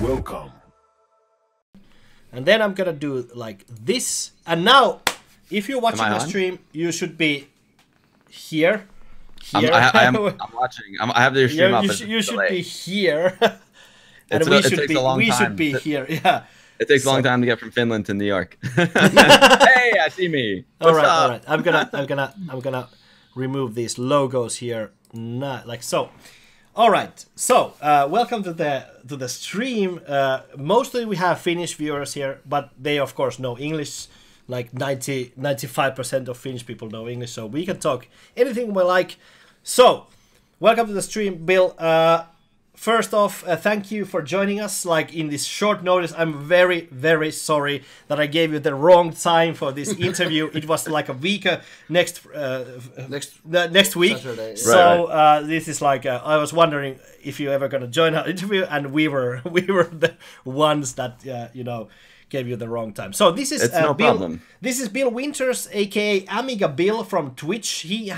Welcome. And then I'm gonna do like this. And now, if you're watching the stream, you should be here. I'm watching. I have the stream up. You should be here. And we should be here. Yeah. It takes a long time to get from Finland to New York. Hey, I see me. All right. I'm gonna remove these logos here, like so. All right. So welcome to the stream. Mostly we have Finnish viewers here, but they of course know English. Like 95% of Finnish people know English, so we can talk anything we like. So welcome to the stream, Bill. First off, thank you for joining us. Like in this short notice, I'm very sorry that I gave you the wrong time for this interview. It was like a week next week. Saturday, yeah. So this is like I was wondering if you ever gonna join our interview, and we were the ones that gave you the wrong time. So this is no Bill. Problem. This is Bill Winters, aka Amiga Bill from Twitch. He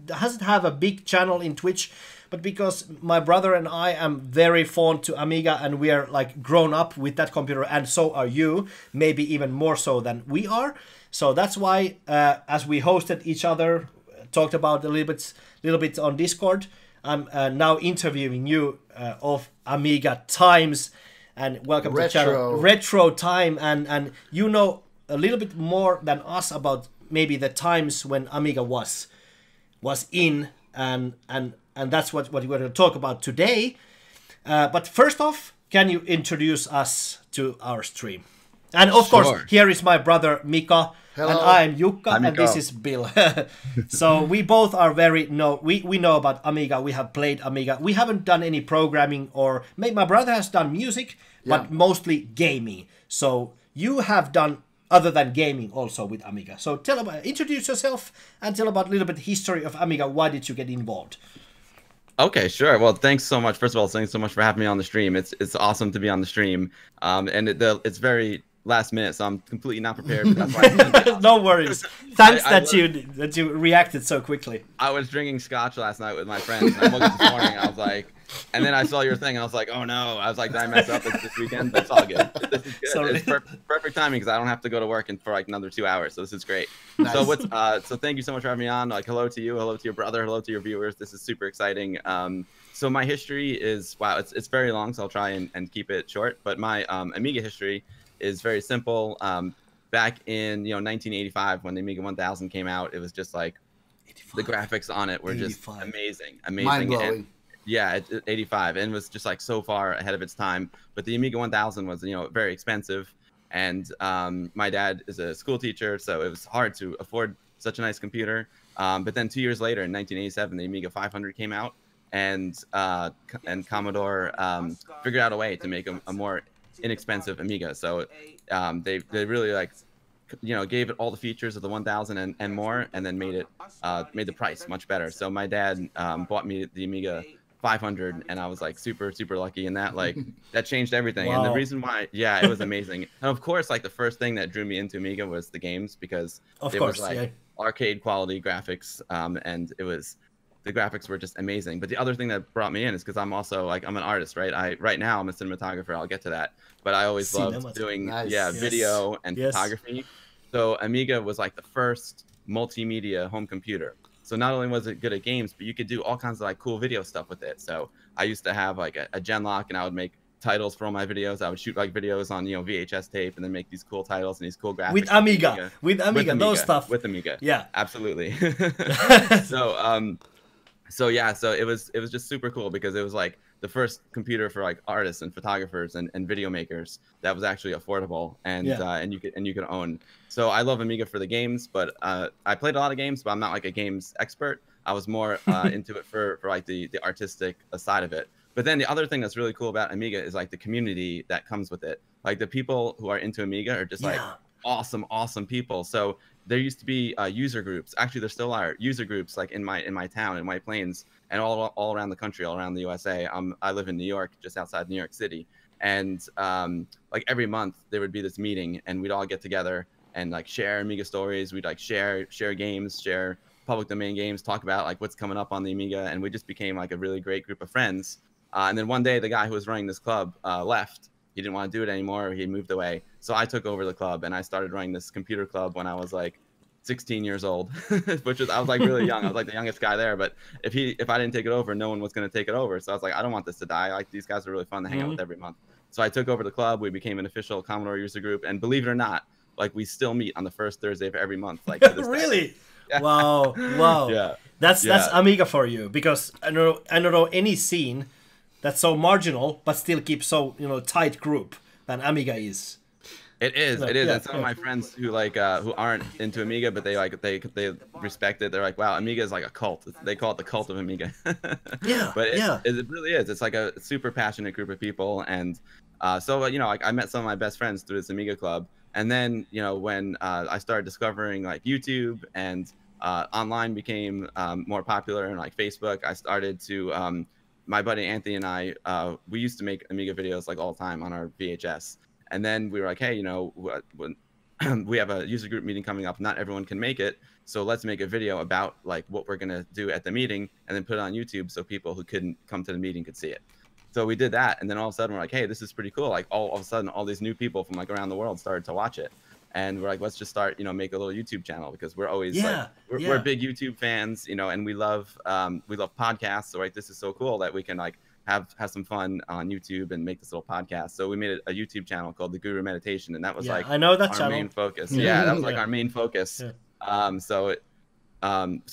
doesn't have a big channel in Twitch. But because my brother and I am very fond to Amiga, and we are like grown up with that computer, and so are you, maybe even more so than we are. So that's why, as we hosted each other, talked about a little bit on Discord, I'm now interviewing you of Amiga times, and welcome to the channel Retro Time, and you know a little bit more than us about maybe the times when Amiga was in, and that's what we're going to talk about today. But first off, can you introduce us to our stream? And of course, here is my brother Mika. Hello. And I'm Jukka, and this is Bill. So we both are we know about Amiga. We have played Amiga. We haven't done any programming, or my brother has done music, but mostly gaming. So you have done other than gaming also with Amiga. So introduce yourself and tell about a little bit history of Amiga. Why did you get involved? Okay, sure. Well, thanks so much. First of all, thanks so much for having me on the stream. It's awesome to be on the stream, and it's very last minute, so I'm completely not prepared. That's why no worries. Thanks that you reacted so quickly. I was drinking scotch last night with my friends, and I woke up this morning, and I was like, and then I saw your thing, and I was like, oh no. I was like, did I mess up? It's this weekend, but it's all good. This is good. Sorry. It's perfect timing because I don't have to go to work for like another 2 hours, so this is great. Nice. So thank you so much for having me on. Like, hello to you, hello to your brother, hello to your viewers. This is super exciting. So my history is it's very long, so I'll try and keep it short. But my Amiga history is very simple. Back in 1985, when the Amiga 1000 came out, it was just like 85. The graphics on it were 85. Just amazing. Mind-blowing. Yeah, 85, and was just like so far ahead of its time. But the Amiga 1000 was very expensive, and my dad is a school teacher, so it was hard to afford such a nice computer. But then 2 years later, in 1987, the Amiga 500 came out, and Commodore figured out a way to make a more inexpensive Amiga. So they really like gave it all the features of the 1000 and more, and then made the price much better. So my dad bought me the Amiga 500, and I was like super lucky in that. Like that changed everything. Wow. And the reason why, it was amazing. And of course, like the first thing that drew me into Amiga was the games, because it was like arcade quality graphics, and the graphics were just amazing. But the other thing that brought me in is because I'm also I'm an artist, right? Right now I'm a cinematographer. I'll get to that, but I always loved doing video and photography. So Amiga was like the first multimedia home computer. So not only was it good at games, but you could do all kinds of like cool video stuff with it. So I used to have like a Genlock, and I would make titles for all my videos. I would shoot like videos on VHS tape, and then make these cool titles and these cool graphics with Amiga, those stuff with Amiga. Yeah, absolutely. So it was just super cool, because it was like the first computer for like artists and photographers and video makers that was actually affordable and you could own. So I love Amiga for the games, but I played a lot of games, but I'm not like a games expert. I was more into it for like the artistic side of it. But then the other thing that's really cool about Amiga is like the community that comes with it. Like the people who are into Amiga are just like awesome people. So there used to be user groups. Actually, there still are user groups like in my town, in White Plains, and all around the country, all around the USA. I live in New York, just outside New York City, and like every month there would be this meeting, and we'd all get together and like share Amiga stories. We'd like share games, share public domain games, talk about like what's coming up on the Amiga, and we just became like a really great group of friends. And then one day, the guy who was running this club left. He didn't want to do it anymore. He moved away. So I took over the club, and I started running this computer club when I was like 16 years old, which was, I was like really young. I was like the youngest guy there. But if I didn't take it over, no one was going to take it over. So I was like, I don't want this to die. Like, these guys are really fun to hang out with every month. So I took over the club. We became an official Commodore user group, and believe it or not, like, we still meet on the first Thursday of every month. Like, to this really? Yeah. Wow. Yeah. That's Amiga for you, because I don't know any scene that's so marginal but still keeps so tight group than Amiga is. It is. It is. And some of my friends who who aren't into Amiga, but they respect it. They're like, wow, Amiga is like a cult. They call it the cult of Amiga. Yeah. But it really is. It's like a super passionate group of people, and so like, I met some of my best friends through this Amiga club, and then when I started discovering like YouTube and online became more popular, and like Facebook, I started to my buddy Anthony and I we used to make Amiga videos like all the time on our VHS. And then we were like, hey, when we have a user group meeting coming up, not everyone can make it, so let's make a video about like what we're gonna do at the meeting, and then put it on YouTube so people who couldn't come to the meeting could see it. So we did that, and then all of a sudden we're like, hey, this is pretty cool. Like all of a sudden, all these new people from like around the world started to watch it, and we're like, let's just start, make a little YouTube channel, because we're always we're big YouTube fans, and we love podcasts. So like, this is so cool that we can like have some fun on YouTube and make this little podcast. So we made a YouTube channel called The Guru Meditation, and that was like I know that our channel. Main focus. Yeah, that was like our main focus. Yeah. So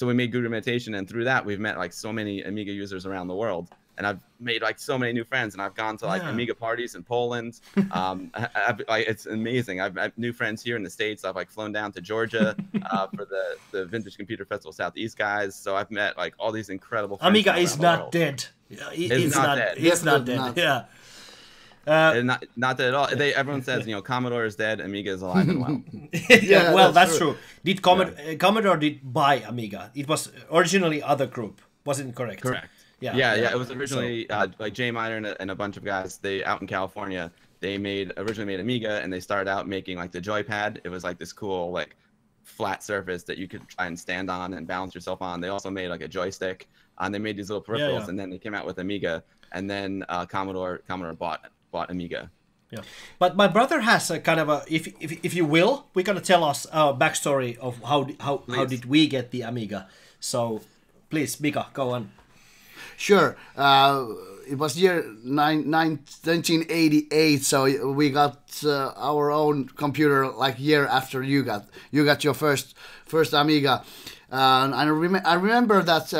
we made Guru Meditation, and through that we've met like so many Amiga users around the world, and I've made like so many new friends, and I've gone to like Amiga parties in Poland. It's amazing. I've new friends here in the States. I've like flown down to Georgia for the Vintage Computer Festival Southeast guys. So I've met like all these incredible friends. Amiga is not dead. It's not dead. It's not dead. Yeah. Not dead at all. Everyone says, Commodore is dead, Amiga is alive and well. Well, that's true. Did Commodore did buy Amiga? It was originally other group. Wasn't correct? Correct. Yeah. It was originally like Jay Miner and a bunch of guys. They out in California. They originally made Amiga, and they started out making like the joypad. It was like this cool like flat surface that you could try and stand on and balance yourself on. They also made like a joystick, and they made these little peripherals, and then they came out with Amiga, and then Commodore bought Amiga. Yeah, but my brother has a kind of a, if you will, we're gonna tell us our backstory of how did we get the Amiga. So please, Mika, go on. Sure. It was year 1988, so we got our own computer like year after you got your first Amiga. And I remember that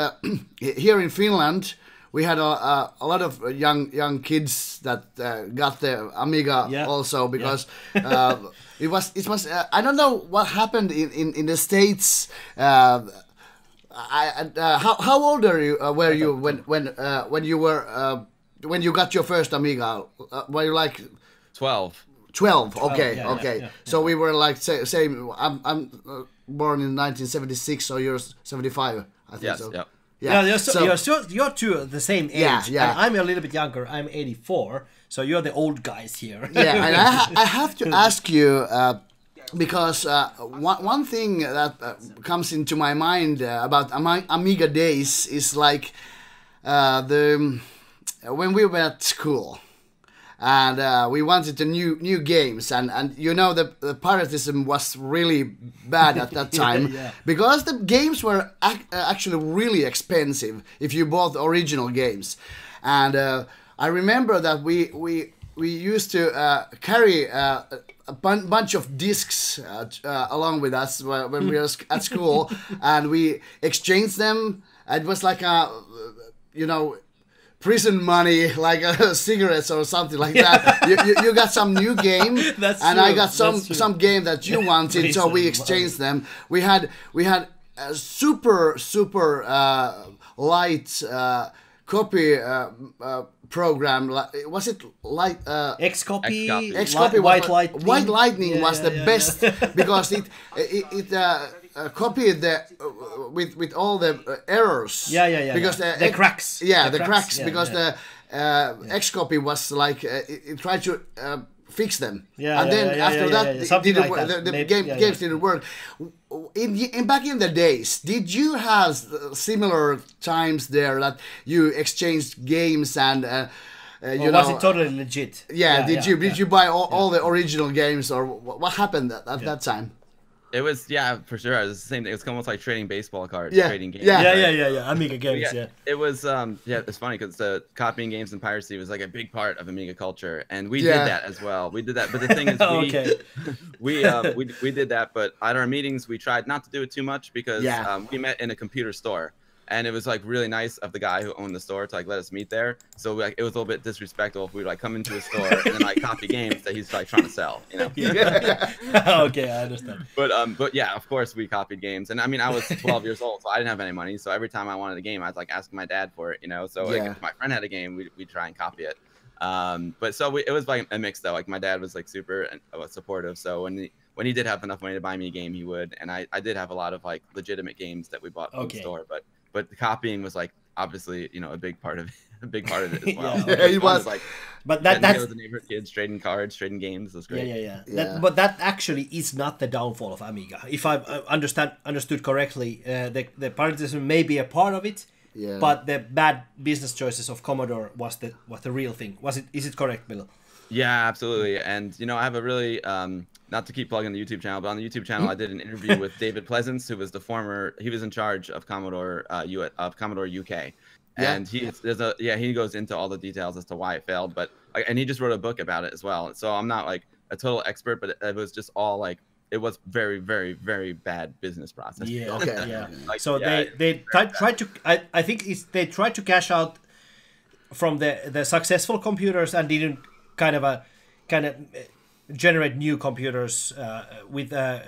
here in Finland we had a lot of young kids that got the Amiga also, because it was I don't know what happened in the States. How old were you when you got your first Amiga? Were you like 12? 12. Okay. Yeah. So we were like same. I'm born in 1976, so you're 75. I think yes, so. Yep. Yeah. You're two the same age. Yeah. And I'm a little bit younger. I'm 84. So you're the old guys here. Yeah, and I have to ask you. Because one thing that comes into my mind about Amiga days is like when we were at school, and we wanted the new games, and the piratism was really bad at that time. Because the games were actually really expensive if you bought original games, and I remember that we used to carry a bunch of discs along with us when we were at school, and we exchanged them. It was like prison money, like cigarettes or something like that. You got some new game, and I got some game that you wanted, so we exchanged them. We had a super light copy program. Was it light? Xcopy. Xcopy. White Lightning was the best because it copied with all the errors. Because the cracks. The cracks. Because the Xcopy was like it tried to fix them. And then after that, the games didn't work. in back in the days, did you have similar times there that you exchanged games and you know? Was it totally legit? Yeah. Did you buy all the original games, or what happened at that time? It was, yeah, for sure. It was the same thing. It's almost like trading baseball cards, Yeah, trading games. yeah. Yeah. Amiga games, yeah. It was, yeah, it's funny because the copying games and piracy was like a big part of Amiga culture, and we did that as well. We did that, but the thing is, we did that, but at our meetings we tried not to do it too much because we met in a computer store. And it was like really nice of the guy who owned the store to like let us meet there. So like it was a little bit disrespectful if we would like come into a store and then like copy games that he's like trying to sell, you know? Okay, I understand. But yeah, of course we copied games. And I mean, I was 12 years old, so I didn't have any money. So every time I wanted a game, I was like asking my dad for it, you know? So like, if my friend had a game, we'd try and copy it. But so it was like a mix though. Like my dad was like super supportive. So when he did have enough money to buy me a game, he would. And I did have a lot of like legitimate games that we bought from the store, but the copying was like obviously, you know, a big part of it as well. It was like, but that's the neighborhood kids trading cards, trading games. It was great. But that actually is not the downfall of Amiga. If I understood correctly, the piratism may be a part of it, but the bad business choices of Commodore was the real thing. Is it correct, Bill? Yeah, absolutely. And you know, I have a really not to keep plugging the YouTube channel, but on the YouTube channel, I did an interview with David Pleasance, who was he was in charge of Commodore Commodore UK, and he goes into all the details as to why it failed. But and he just wrote a book about it as well. So I'm not like a total expert, but it was just all like it was very, very, very bad business process. Yeah. Okay. Yeah. Like, so they tried to. I think they tried to cash out from the successful computers and didn't kind of generate new computers with a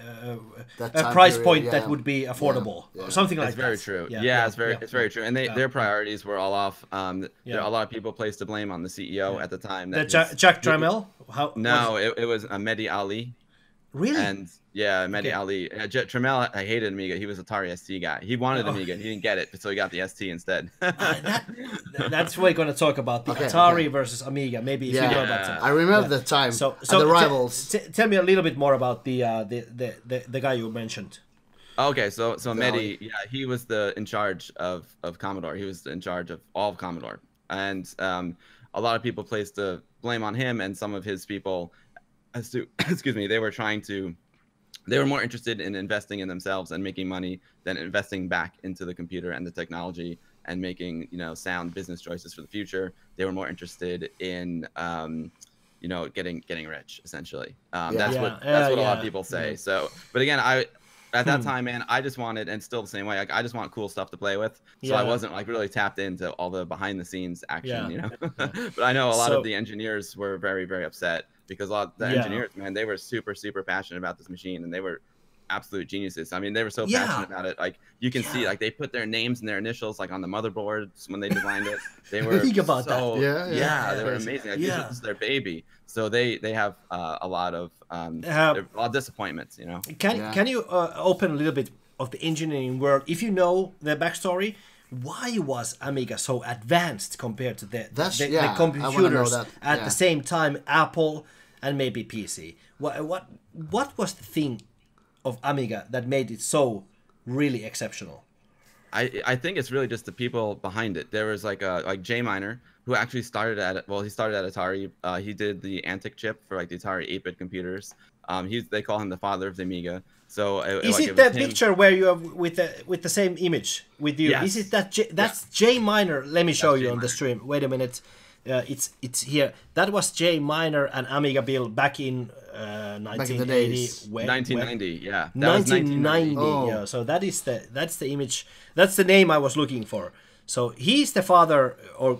price point that would be affordable, or something like that. That's very true. It's very true. And their priorities were all off. There are a lot of people placed the blame on the CEO at the time. Jack Trammell? It was Mehdi Ali. Really? And Mehdi Ali. Trammell, I hated Amiga. He was Atari ST guy. He wanted Amiga. He didn't get it, so he got the ST instead. That's what we're going to talk about, the Atari versus Amiga. Maybe if you know about that. I remember the time. So the rivals. Tell me a little bit more about the guy you mentioned. Okay, so Mehdi, he was in charge of Commodore. He was in charge of all of Commodore, and a lot of people placed the blame on him and some of his people. They were more interested in investing in themselves and making money than investing back into the computer and the technology and making, you know, sound business choices for the future. They were more interested in, you know, getting rich, essentially. That's what a lot of people say. So, but again, at that time, man, I just wanted, and still the same way, like, I just want cool stuff to play with. So I wasn't like really tapped into all the behind the scenes action, you know. But I know a lot of the engineers were very, very upset because a lot of the engineers, man, they were super, super passionate about this machine, and they were absolute geniuses. I mean, they were so passionate about it. Like you can see, like they put their names and their initials like on the motherboards when they designed it. They were think about that. They were amazing. Like, this is their baby. So they have a lot of disappointments, you know. Can you open a little bit of the engineering world? If you know the backstory, why was Amiga so advanced compared to the computers at the same time, Apple and maybe PC? What was the thing of Amiga that made it so really exceptional? I think it's really just the people behind it. There was like Jay Miner, who actually started at Atari. He did the Antic chip for like the Atari 8-bit computers. They call him the father of the Amiga. So is it the picture where you have with the same image with you? Yes. Is it that's Jay Miner? Let me show you on the stream. Wait a minute. It's here. That was Jay Miner and Amiga Bill back in 1980. 1990, yeah. That 1990. Yeah. So that's the image. That's the name I was looking for. So he's the father or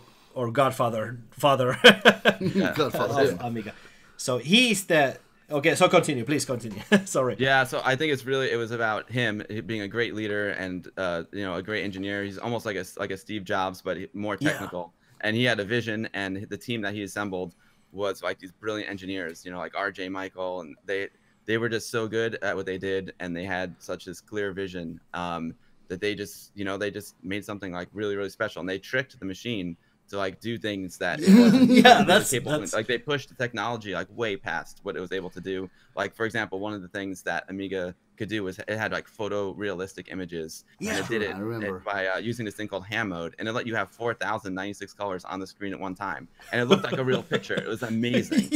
godfather of Amiga. So he's the. Okay, so please continue. Sorry. Yeah, so I think it was about him being a great leader and you know, a great engineer. He's almost like a Steve Jobs, but more technical. And he had a vision, and the team that he assembled was like these brilliant engineers, you know, like R.J. Michael, and they were just so good at what they did, and they had such this clear vision that they just made something like really, really special, and they tricked the machine to like do things that it wasn't that's like they pushed the technology like way past what it was able to do. Like for example, one of the things that Amiga could do was it had like photorealistic images. Yeah, and it did I remember. by using this thing called ham mode, and it let you have 4,096 colors on the screen at one time, and it looked like a real picture. It was amazing.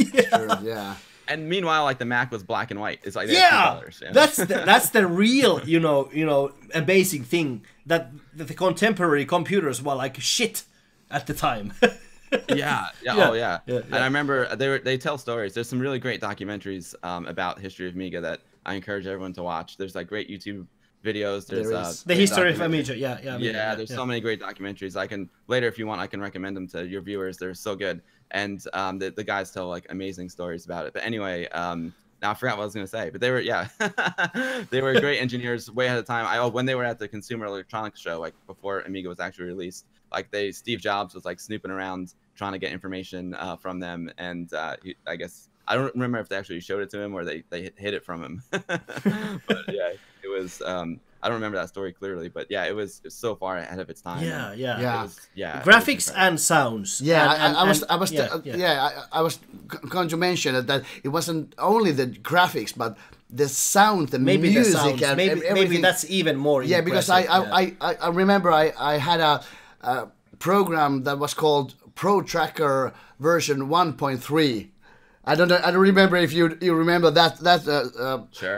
Yeah. And meanwhile, like the Mac was black and white. It's like they had two colors, you know? that's the real amazing thing that the contemporary computers were like shit at the time. Yeah. Oh yeah. And I remember they tell stories. There's some really great documentaries about history of Amiga that I encourage everyone to watch. There's like great YouTube videos. There's the history of Amiga. There's so many great documentaries. I can later, if you want, I can recommend them to your viewers. They're so good, and the guys tell like amazing stories about it. But anyway, now I forgot what I was gonna say. But they were they were great engineers way ahead of time. When they were at the Consumer Electronics Show, like before Amiga was actually released, like Steve Jobs was like snooping around trying to get information from them, and I guess I don't remember if they actually showed it to him or they hid it from him. But yeah, it was I don't remember that story clearly, but yeah, it was so far ahead of its time. Yeah. Graphics and sounds. Yeah, I was going to mention that it wasn't only the graphics, but the sound, the music, and maybe that's even more. Yeah, because I remember I had a program that was called Pro Tracker version 1.3. I don't remember if you remember that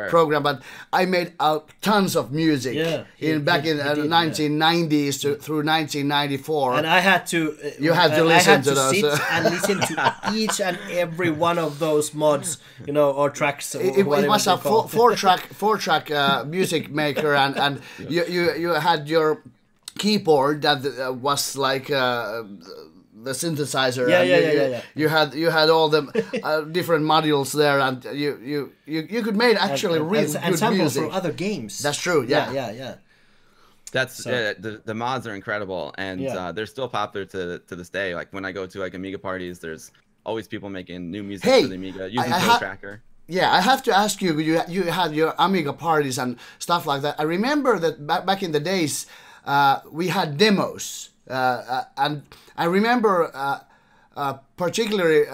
program, but I made tons of music back in the 1990s through 1994. And I had to listen to those. Sit and listen to each and every one of those mods, or tracks. It was a four track music maker, and you had your keyboard that was like the synthesizer. You had all the different modules there, and you could make actually really good samples music from other games. That's true. Yeah. That's the mods are incredible, and they're still popular to this day. Like when I go to like Amiga parties, there's always people making new music for the Amiga using Pro Tracker. Yeah, I have to ask you. You had your Amiga parties and stuff like that. I remember that back in the days, we had demos. And I remember particularly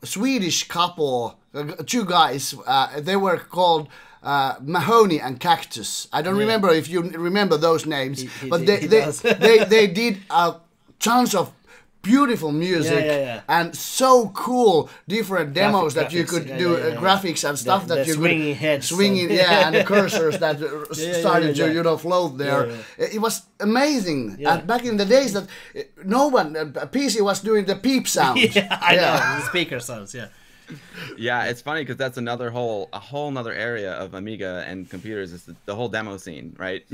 Swedish couple, two guys, they were called Mahoney and Cactus. I don't remember if you remember those names, but they did tons of beautiful music and so cool different demos that you could do graphics and stuff that you swinging heads and the cursors that started to float there. It was amazing. And back in the days that no one PC was doing the peep sound. I know the speaker sounds. Yeah, it's funny because that's a whole nother area of Amiga and computers is the whole demo scene, right?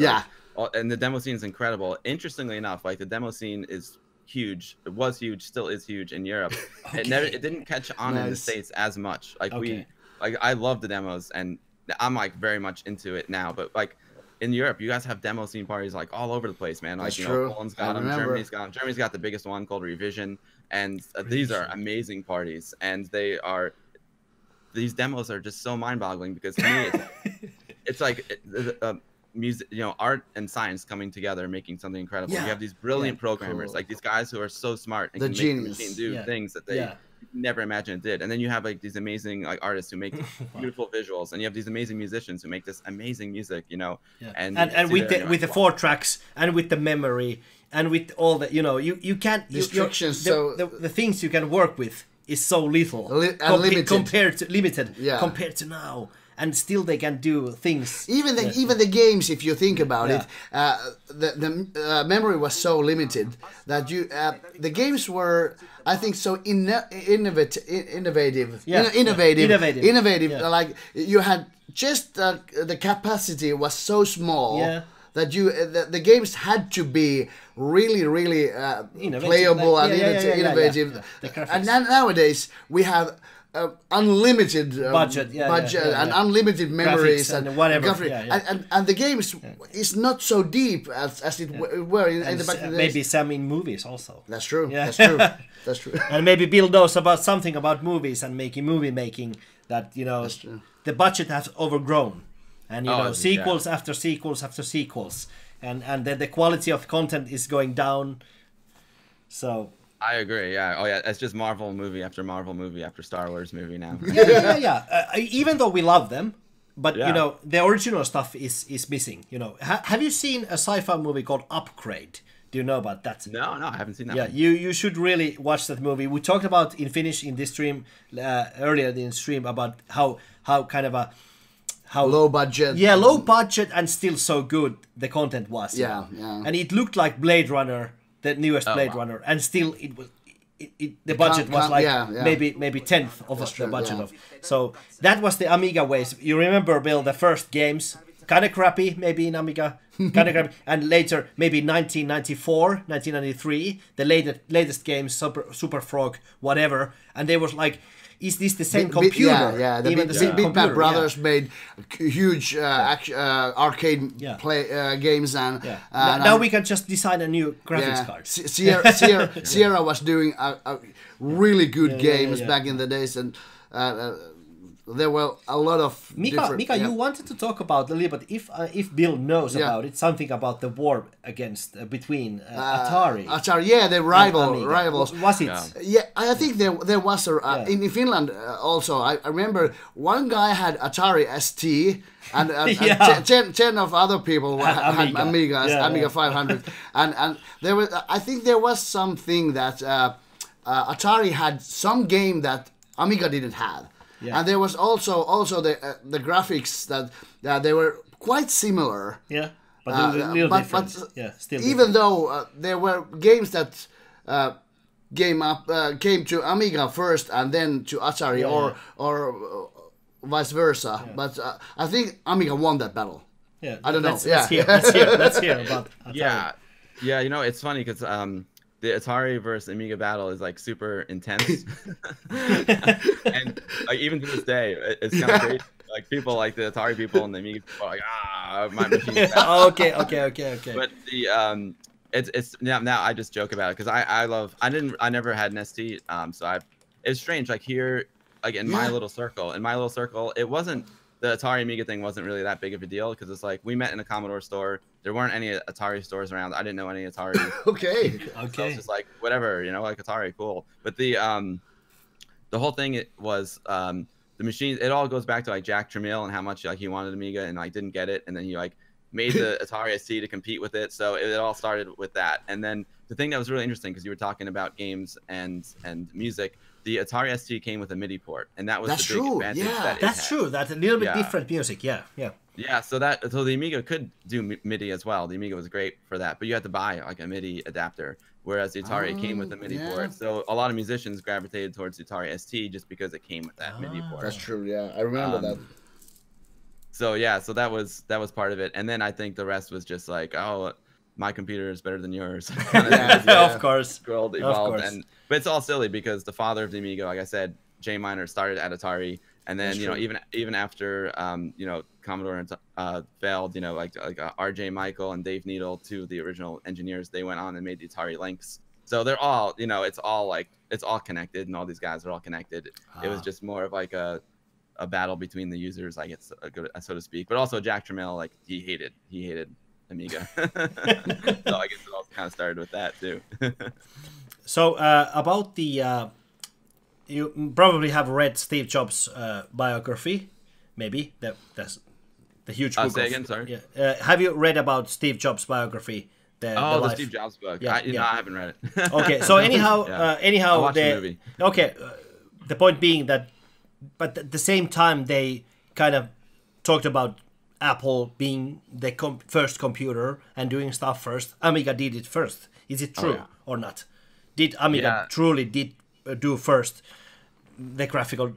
And the demo scene is incredible. Interestingly enough, like the demo scene is huge. It was huge, still is huge in Europe. It didn't catch on in the States as much. Like I love the demos, and I'm like very much into it now. But like in Europe, you guys have demo scene parties like all over the place, man. Like That's true. Poland's got them, Germany's got the biggest one called Revision, and these are amazing parties. And these demos are just so mind-boggling because to me, it's like music, art and science coming together, making something incredible. You have these brilliant programmers, like these guys who are so smart and can make the machine do things that they never imagined it did. And then you have like these amazing like artists who make beautiful visuals, and you have these amazing musicians who make this amazing music, and with the 4 tracks and with the memory and with all the you can't the things you can work with is so little compared to now. And still they can do things. Even the games, if you think about it, the memory was so limited that the games were, I think, so innovative. Like you had just the capacity was so small that the games had to be really playable and innovative. And nowadays we have unlimited budget and unlimited memories and whatever, and the games is not so deep as it were in the back of the days. Maybe some in movies also. That's true. That's true. And maybe Bill knows something about movies and movie making that the budget has overgrown, and sequels after sequels after sequels, and then the quality of content is going down. So I agree. Yeah. Oh, yeah. It's just Marvel movie after Marvel movie after Star Wars movie now. Even though we love them, But you know, the original stuff is missing. You know, have you seen a sci-fi movie called Upgrade? Do you know about that? No, I haven't seen that. Yeah, one. you should really watch that movie. We talked about in Finnish in this stream earlier in the stream about how kind of a low budget. Yeah, low budget and still so good the content was. Yeah. And it looked like Blade Runner, the newest Blade Runner, and still it was. The budget was like maybe 10th of the budget of. So that was the Amiga ways. You remember, Bill, the first games, kind of crappy, maybe in Amiga, kind of crappy, and later maybe 1994, 1993, the latest games, Super Frog, whatever, and they was like, is this the same computer? The Big Bad Brothers made huge arcade games, and now we can just design a new graphics card. Sierra was doing a really good games back in the days, and there were a lot of Mika, you wanted to talk about a little bit, if Bill knows about it, something about the war against between Atari. Atari, the rivals. Was it? Yeah, I think there was in Finland also. I remember one guy had Atari ST, and 10 of other people had Amiga 500, and there was. I think there was something that Atari had some game that Amiga didn't have. Yeah. And there was also the graphics that they were quite similar. Yeah, but a little different. Still even though there were games that came to Amiga first and then to Atari or vice versa. Yeah. But I think Amiga won that battle. Yeah, I don't know. Let's hear about Atari. Yeah. You know, it's funny because the Atari versus Amiga battle is like super intense, and like even to this day, it's kind of crazy. Like people, like the Atari people and the Amiga people, are like my machine. Okay. But the it's now I just joke about it because I never had an ST, so it's strange. Like here, like in my little circle, it wasn't. The Atari Amiga thing wasn't really that big of a deal because it's like we met in a Commodore store. There weren't any Atari stores around. I didn't know any Atari. Okay. So it's just like whatever, like Atari, cool. But the whole thing was the machine. It all goes back to like Jack Tramiel and how much like he wanted Amiga and like didn't get it, and then he like made the Atari ST to compete with it. So it all started with that. And then the thing that was really interesting because you were talking about games and music. The Atari ST came with a MIDI port, and that was the big advantage that it That's had. true. That's a little bit different music. Yeah. Yeah, so the Amiga could do MIDI as well. The Amiga was great for that, but you had to buy like a MIDI adapter, whereas the Atari came with a MIDI port. So a lot of musicians gravitated towards the Atari ST just because it came with that MIDI port. That's true. Yeah, I remember that. So that was part of it, and then I think the rest was just like, oh, my computer is better than yours. Of course. World evolved, but it's all silly because the father of the Amiga, like I said, Jay Miner, started at Atari, and then even after Commodore failed, like R.J. Michael and Dave Needle, two of the original engineers, they went on and made the Atari Lynx. So they're all, it's all connected, and all these guys are all connected. It was just more of like a battle between the users, I guess, so to speak. But also Jack Tramiel, like he hated Amiga. So I guess it all kind of started with that too. So about the you probably have read Steve Jobs' biography, maybe that's the huge book. Say again, sorry. Yeah. Have you read about Steve Jobs' biography? The Steve Jobs book. Yeah, No, I haven't read it. Okay, so anyhow, I watched the movie. Okay, the point being that, but at the same time they kind of talked about Apple being the first computer and doing stuff first. Amiga did it first. Is it true or not? Did Amiga truly do first the graphical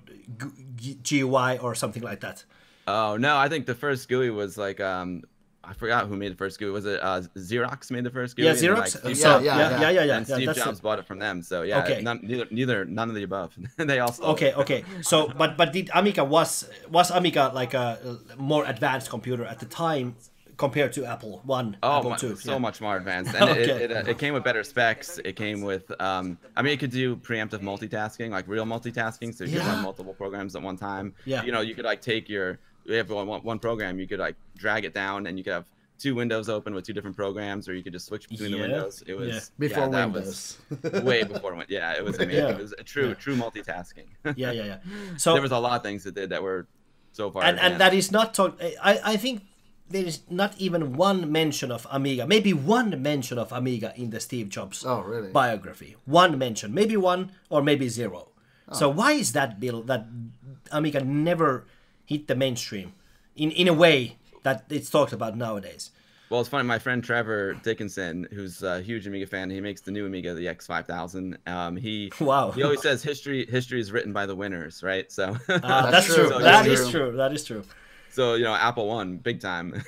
GUI or something like that? Oh no, I think the first GUI was like I forgot who made the first GUI. Was it Xerox made the first GUI? Yeah, Xerox. And Steve Jobs bought it from them. So yeah, okay. None of the above. They all stole Okay. So, but did Amiga was Amiga like a more advanced computer at the time compared to Apple One? Apple II? So much more advanced, and it came with better specs. It came with it could do preemptive multitasking, like real multitasking, so you could run multiple programs at one time. Yeah. You could like take we have one program, you could like drag it down and you could have two windows open with two different programs, or you could just switch between the windows. It was before Windows. Way before Windows. Yeah, it was amazing. It was true multitasking. Yeah. So there was a lot of things it did that were so far. And that is not talk. I think there is not even one mention of Amiga. Maybe one mention of Amiga in the Steve Jobs biography. One mention, maybe one or maybe zero. So why is that, Bill? That Amiga never hit the mainstream in a way that it's talked about nowadays. Well, it's funny. My friend Trevor Dickinson, who's a huge Amiga fan, he makes the new Amiga, the X5000. He always says history is written by the winners, right? So that's true. So that is true. That is true. So Apple won big time.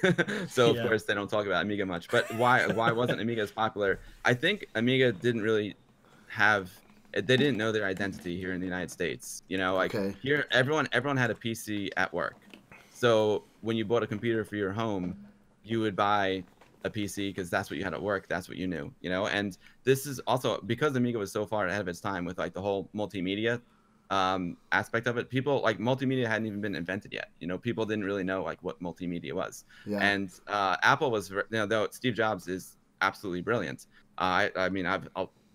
So of course they don't talk about Amiga much. But why wasn't Amiga as popular? I think Amiga didn't really have. They didn't know their identity here in the United States. Here everyone had a PC at work. So when you bought a computer for your home, you would buy a PC because that's what you had at work. That's what you knew, And this is also because Amiga was so far ahead of its time with like the whole multimedia aspect of it. People like multimedia hadn't even been invented yet. People didn't really know like what multimedia was. Yeah. And Apple was, though Steve Jobs is absolutely brilliant. I mean, I've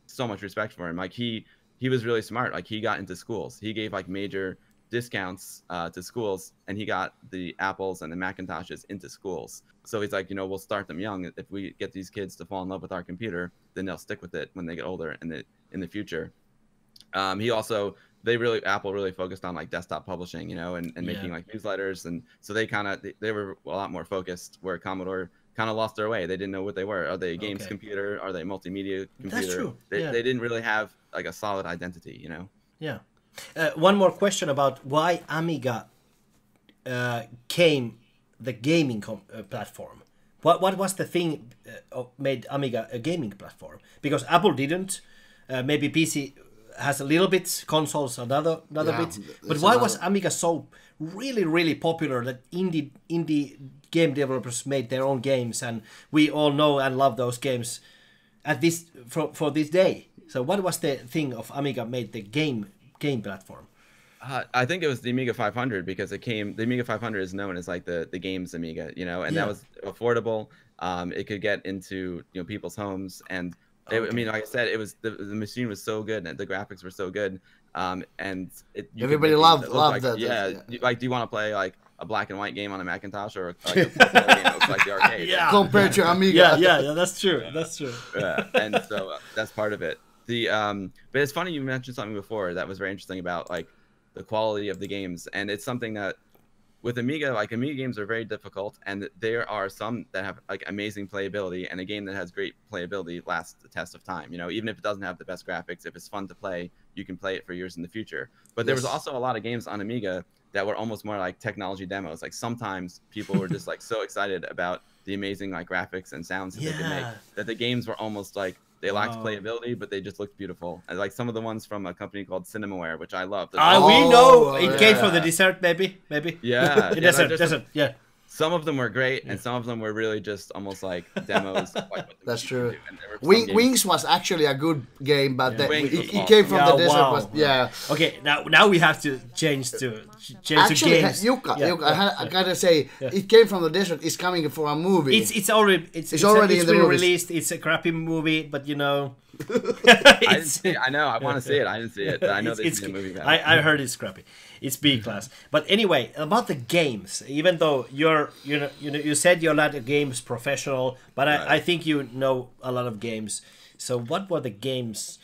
so much respect for him. Like he was really smart. Like he got into schools. He gave like major discounts to schools, and he got the Apples and the Macintoshes into schools. So he's like, we'll start them young. If we get these kids to fall in love with our computer, then they'll stick with it when they get older in the future. He also, Apple really focused on like desktop publishing, and making like newsletters, and so they were a lot more focused. Where Commodore kind of lost their way. They didn't know what they were. Are they a games computer? Are they a multimedia computer? That's true. They didn't really have like a solid identity, Yeah. One more question about why Amiga came the gaming platform. What was the thing made Amiga a gaming platform? Because Apple didn't. Maybe PC has a little bit, consoles another bit. But why was Amiga so really popular that indie game developers made their own games, and we all know and love those games at this for this day? So what was the thing of Amiga made the game platform? I think it was the Amiga 500 because the Amiga 500 is known as like the games Amiga, and that was affordable. It could get into people's homes, and I mean, like I said, it was the machine was so good and the graphics were so good, and everybody loved that. Yeah, like do you want to play like a black and white game on a Macintosh or like a game that looks like the arcade? Yeah, compared to Amiga. Yeah, that's true. That's true. Yeah, and so that's part of it. But it's funny you mentioned something before that was very interesting about like the quality of the games, and it's something that with Amiga, like Amiga games are very difficult, and there are some that have like amazing playability, and a game that has great playability lasts the test of time. Even if it doesn't have the best graphics, if it's fun to play, you can play it for years in the future. But there was also a lot of games on Amiga that were almost more like technology demos. Like sometimes people were just like so excited about the amazing like graphics and sounds that they could make that the games were almost like they lacked playability, but they just looked beautiful. And like some of the ones from a company called Cinemaware, which I love. We know it came from the desert, maybe. Yeah, desert. Yeah. Some of them were great, and some of them were really just almost like demos. That's true. Wings was actually a good game, but it came from the desert. Okay, now we have to change to games. Jukka, I gotta say, it came from the desert. It's coming for a movie. It's already been released. It's a crappy movie, but I didn't see it. I know. I want to see it. I didn't see it, but I know there's a movie about it. I heard it's crappy. It's B class. But anyway, about the games. Even though you said you're not a games professional, but I think you know a lot of games. So what were the games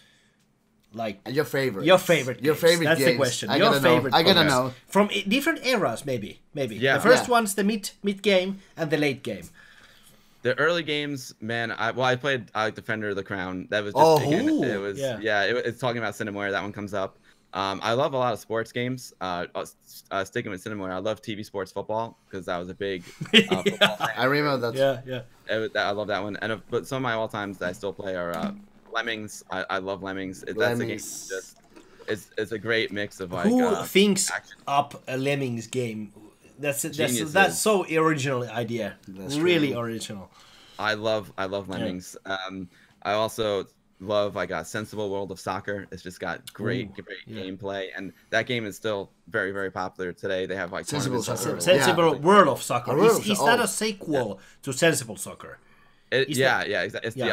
like? Your favorite. Your favorite. That's games. the question. I gotta know. From different eras, maybe. Yeah. The first one's the mid game and the late game. The early games, man. I played Defender of the Crown. That was just it was it's talking about Cinemaware. That one comes up. I love a lot of sports games. Sticking with Cinemaware, I love TV sports football because that was a big football thing. I remember that. Yeah. I love that one. But some of my all times that I still play are Lemmings. I love Lemmings. That's a game. It's a great mix of like. Who thinks up a Lemmings game? That's so original idea. That's really original. I love Lemmings. I also love Sensible World of Soccer. It's just got great gameplay, and that game is still very, very popular today. They have like Sensible World of Soccer. Is that a sequel to Sensible Soccer? It's the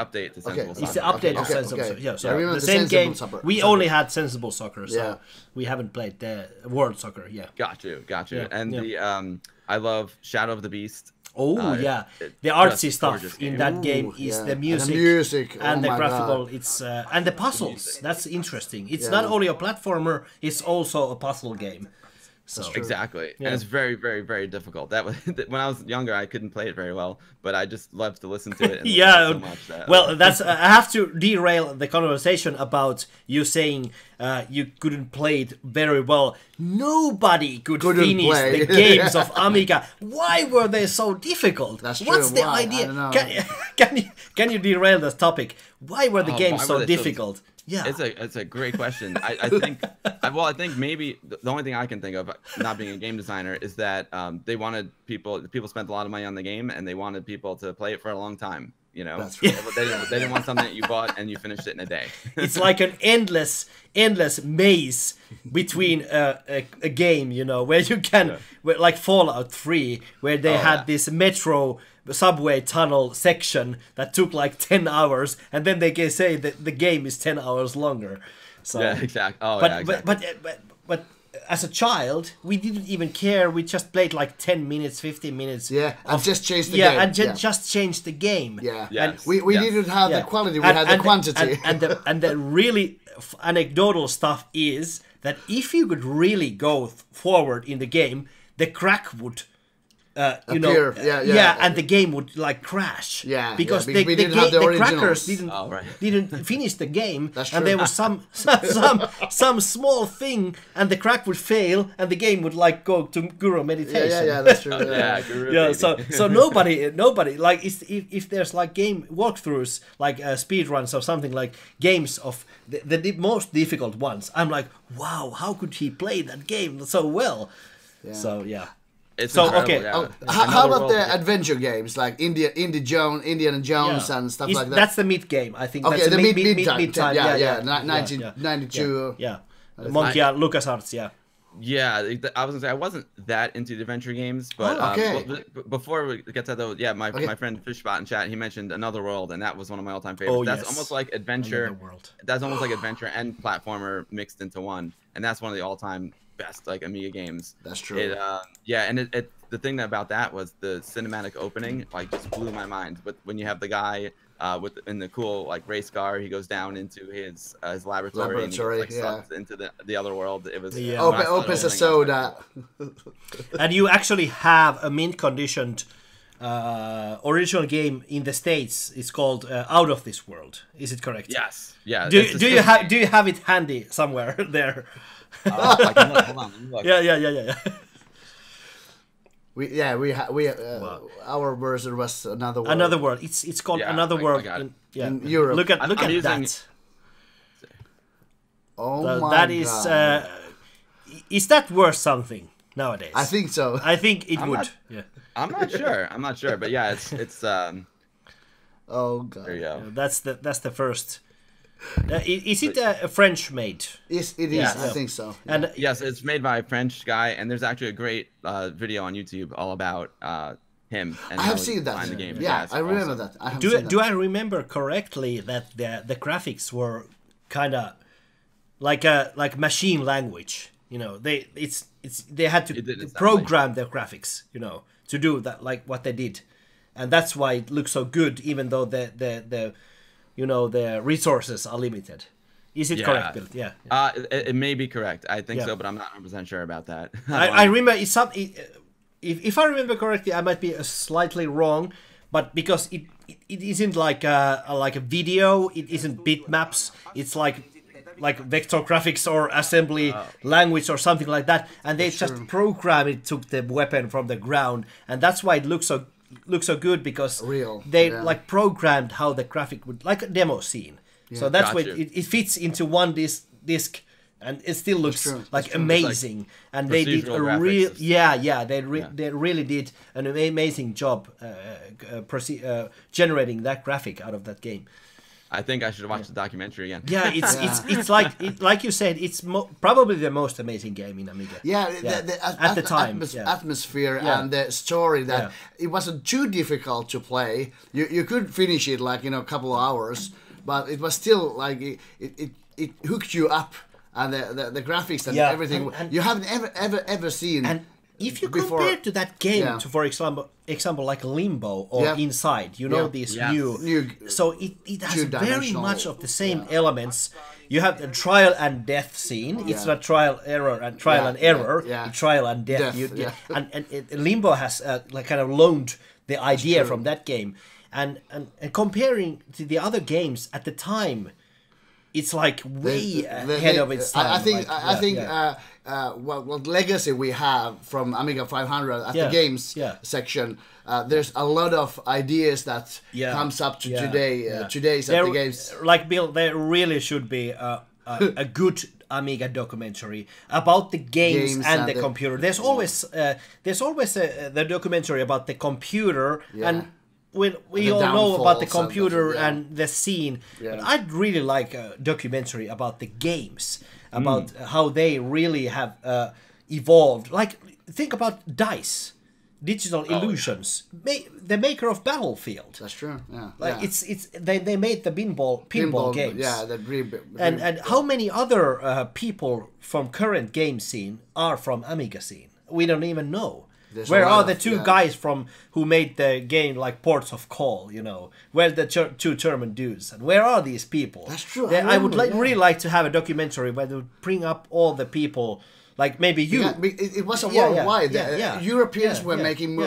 update to Sensible Soccer. It's the update of Sensible Soccer. Yeah, so the same game. We only had Sensible Soccer, so we haven't played the World Soccer. Yeah. Got you. And the I love Shadow of the Beast. Oh the artsy stuff in that game is the music and the graphical. God. It's and the puzzles. That's interesting. It's not only a platformer; it's also a puzzle game. So. Exactly, and it's very, very, very difficult. That was when I was younger, I couldn't play it very well, but I just loved to listen to it. And so much well, that's I have to derail the conversation about you saying you couldn't play it very well. Nobody could finish the games of Amiga. Why were they so difficult? That's true. What's the idea? Can you derail this topic? Why were the games so difficult? Yeah, it's a great question. I think maybe the only thing I can think of, not being a game designer, is that they wanted people spent a lot of money on the game and they wanted people to play it for a long time. You know, that's right. They didn't want something that you bought and you finished it in a day. It's like an endless maze between a game, you know, where you can like Fallout 3, where they had this metro subway tunnel section that took like 10 hours, and then they can say that the game is 10 hours longer. So yeah, exactly. But as a child, we didn't even care. We just played like 10 minutes, 15 minutes. Yeah, and just changed the game. And just changed the game. Yeah, yes. We didn't have the quality, we had the quantity. And the really anecdotal stuff is that if you could really go forward in the game, the crack would appear. And the game would like crash. Yeah, because we didn't have the crackers didn't finish the game, and there was some small thing, and the crack would fail, and the game would like go to Guru meditation. Yeah, that's true. Guru. So nobody like if there's like game walkthroughs like speed runs or something, like games of the most difficult ones, I'm like, wow, how could he play that game so well? Yeah. So It's so incredible, okay. yeah. How about the adventure games like Indiana Jones and stuff like that? That's the mid game, I think. Okay, that's the mid time. Yeah. 1992. Yeah. Monkey LucasArts. Yeah. Yeah, I was gonna say I wasn't that into the adventure games, but before we get to that though, my friend Fishbot in chat, he mentioned Another World, and that was one of my all-time favorites. That's almost like adventure. That's almost like adventure and platformer mixed into one, and that's one of the all-time best like Amiga games. That's true. The thing about that was the cinematic opening like just blew my mind. But when you have the guy in the cool like race car, he goes down into his laboratory and he gets, sucked into the other world. It was opens a soda. And you actually have a mint conditioned original game in the States. It's called Out of This World. Is it correct? Yes. Yeah. Do you have it handy somewhere there? Hold on, let me look. Yeah. Our version was Another World. Another World. It's called Another World in Europe. Look at that. Oh my that God. Is that worth something nowadays? I think so. I think it would. I'm not sure, but yeah, it's oh God. There you go. That's the first. Is it French made? Yes, it is. I think so. Yeah. And yes, it's made by a French guy, and there's actually a great video on YouTube all about him. And I have seen that. The game. Yeah, I remember that. Do I remember correctly that the graphics were kind of like machine language? You know, they had to program their graphics, you know, to do that, like what they did, and that's why it looks so good, even though the the resources are limited. Is it correct, Bill? Yeah. It may be correct. I think so, but I'm not 100% sure about that. I remember if I remember correctly, I might be slightly wrong, but because it isn't like a video, it isn't bitmaps. It's like vector graphics or assembly language or something like that, and they just programmed it, took the weapon from the ground, and that's why it looks so good, because they like programmed how the graphic would, like a demo scene. So that's why it fits into one disc, and it still looks like amazing. And they did a real they really did an amazing job generating that graphic out of that game. I think I should watch the documentary again. Yeah, it's like you said, it's probably the most amazing game in Amiga. Yeah, At the time, atmosphere and the story that it wasn't too difficult to play. You could finish it like a couple of hours, but it was still like it hooked you up, and the graphics and everything you haven't ever seen. And if you compare to that game, to for example like Limbo or Inside, these new, so it has very much of the same elements. You have the trial and death scene. It's not trial error and trial and error. It's trial and death. And Limbo has like kind of loaned the idea from that game, and comparing to the other games at the time, it's like way ahead of its time. I think what legacy we have from Amiga 500 at the games section. There's a lot of ideas that comes up to today's at the games. Like Bill, there really should be a good Amiga documentary about the games and the computer. There's always the documentary about the computer and. We all know about the computer and the scene, but I'd really like a documentary about the games, about how they really have evolved. Like, think about DICE, Digital Illusions, the maker of Battlefield. That's true. Yeah, like they made the pinball games. Yeah, and how many other people from current game scene are from Amiga scene? We don't even know. Where are the two guys from who made the game like Ports of Call? Where the two German dudes, and where are these people? That's true. I would really like to have a documentary where they would bring up all the people. Like maybe you. Yeah, it was a worldwide. Europeans were making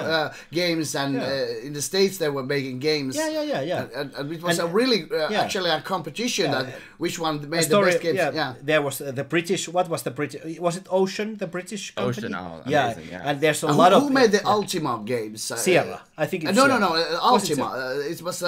games, and in the States they were making games. And it was a really actually a competition that which one made the best games. There was the British. What was the British? Was it Ocean? The British company. Ocean. Oh, amazing. Yeah. And there's a lot of. Who made the Ultima games? Sierra. I think it's no, Ultima. It was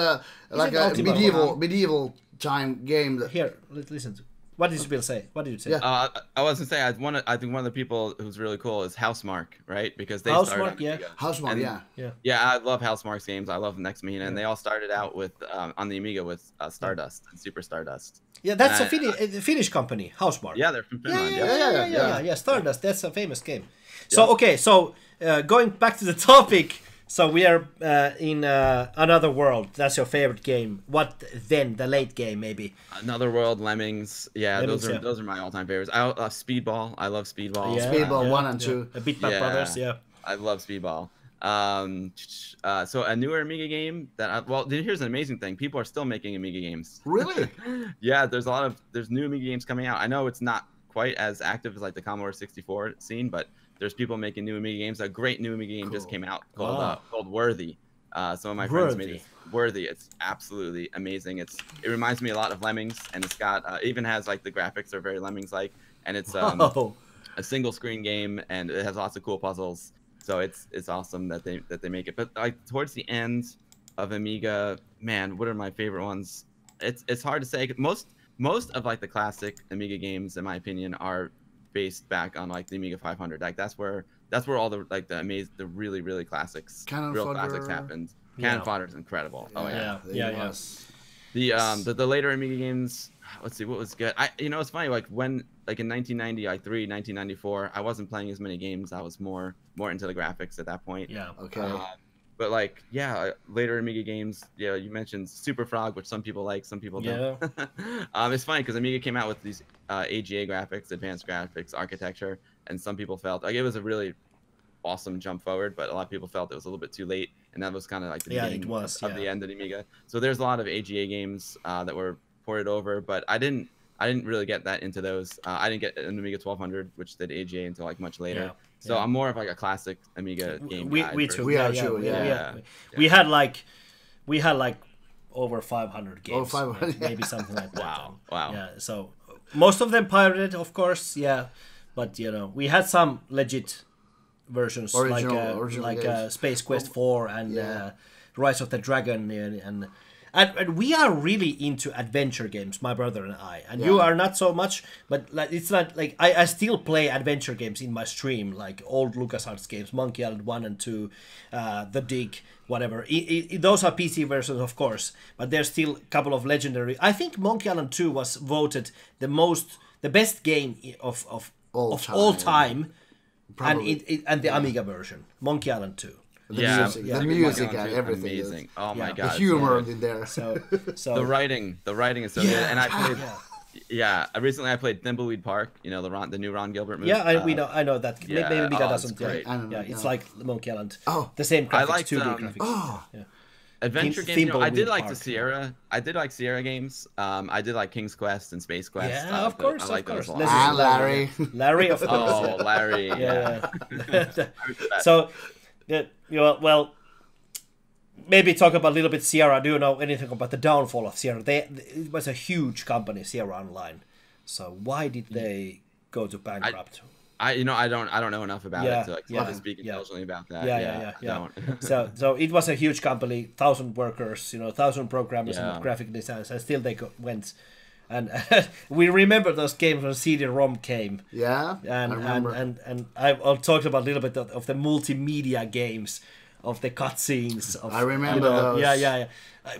like a medieval time game. Here, listen. What did Bill say? What did you say? I was gonna say I think one of the people who's really cool is Housemark, right? Because they Housemark, Housemark, I love Housemark's games. I love Next Machina, and they all started out with on the Amiga with Stardust and Super Stardust. Yeah, that's a Finnish company, Housemark. Yeah, they're from Finland. Yeah, Stardust. That's a famous game. So going back to the topic. So we are in Another World. That's your favorite game. What then? The late game, maybe. Another World, Lemmings. Yeah, those are my all-time favorites. I Speedball. I love Speedball. Yeah. Speedball 1 and 2. Bitmap Brothers. Yeah. I love Speedball. So a newer Amiga game that here's an amazing thing. People are still making Amiga games. Really? Yeah. There's new Amiga games coming out. I know it's not quite as active as like the Commodore 64 scene, but there's people making new Amiga games. A great new Amiga game just came out called Worthy. Some of my friends made it. Worthy. It's absolutely amazing. It reminds me a lot of Lemmings, and it's got even has like the graphics are very Lemmings-like, and it's a single screen game, and it has lots of cool puzzles. So it's awesome that they make it. But like towards the end of Amiga, man, what are my favorite ones? It's hard to say. Most of like the classic Amiga games, in my opinion, are based back on like the Amiga 500. Like that's where all the like the really classics classics happened. Cannon Fodder is incredible. The later Amiga games, let's see what was good. It's funny, like when like in 1993, 1994, I wasn't playing as many games. I was more into the graphics at that point. But like, later Amiga games, you mentioned Super Frog, which some people like, some people don't. It's funny because Amiga came out with these AGA graphics, advanced graphics, architecture, and some people felt like it was a really awesome jump forward, but a lot of people felt it was a little bit too late, and that was kind of like the beginning of the end of the Amiga. So there's a lot of AGA games that were ported over, but I didn't really get that into those. I didn't get an Amiga 1200, which did AGA until like much later. So I'm more of like a classic Amiga game guy. We too. We had like over 500 games. 500, maybe something like that. Wow. Yeah. So most of them pirated, of course. Yeah, but we had some legit versions like Space Quest 4 and Rise of the Dragon And we are really into adventure games, my brother and I. And Yeah. you are not so much, but like, it's not like I still play adventure games in my stream, like old LucasArts games, Monkey Island 1 and 2, The Dig, whatever. Those are PC versions, of course, but there's still a couple of legendary. I think Monkey Island 2 was voted the best game of all time, and the Amiga version, Monkey Island 2. The music and everything. Amazing. Oh my god. The humor in there. So the writing is so good. And I played. Yeah, recently I played Thimbleweed Park. You know the new Ron Gilbert movie. Yeah, I know that. Yeah, Maybe Mika doesn't. great. It's like Monkey Island. Oh, the same graphics, liked, 2D graphics. Adventure games. You know, I did like the Sierra. I did like Sierra games. I did like King's Quest and Space Quest. Yeah, of course, I like of course. those a lot. And Larry. Larry, of course. Oh, Larry. Yeah. So, well, maybe talk about a little bit Sierra. Do you know anything about the downfall of Sierra? It was a huge company, Sierra Online. So why did they go to bankrupt? I don't know enough about it to speak intelligently about that. Yeah. So it was a huge company, 1,000 workers, 1,000 programmers and graphic designers, and still they went. And we remember those games when CD-ROM came. Yeah, and I remember. And I'll talk about a little bit of the multimedia games, of the cutscenes. I remember those. Yeah.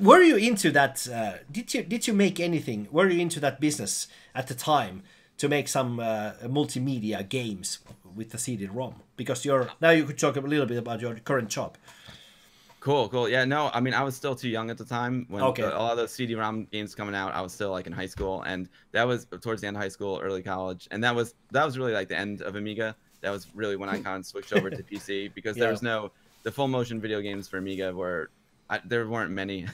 Were you into that? Did you make anything? Were you into that business at the time to make some multimedia games with the CD-ROM? Because now you could talk a little bit about your current job. Cool. Yeah, no, I mean, I was still too young at the time when Okay. a lot of those CD-ROM games coming out. I was still like in high school, and that was towards the end of high school, early college, and that was really like the end of Amiga. That was really when I kind of switched over to PC because there was the full motion video games for Amiga there weren't many,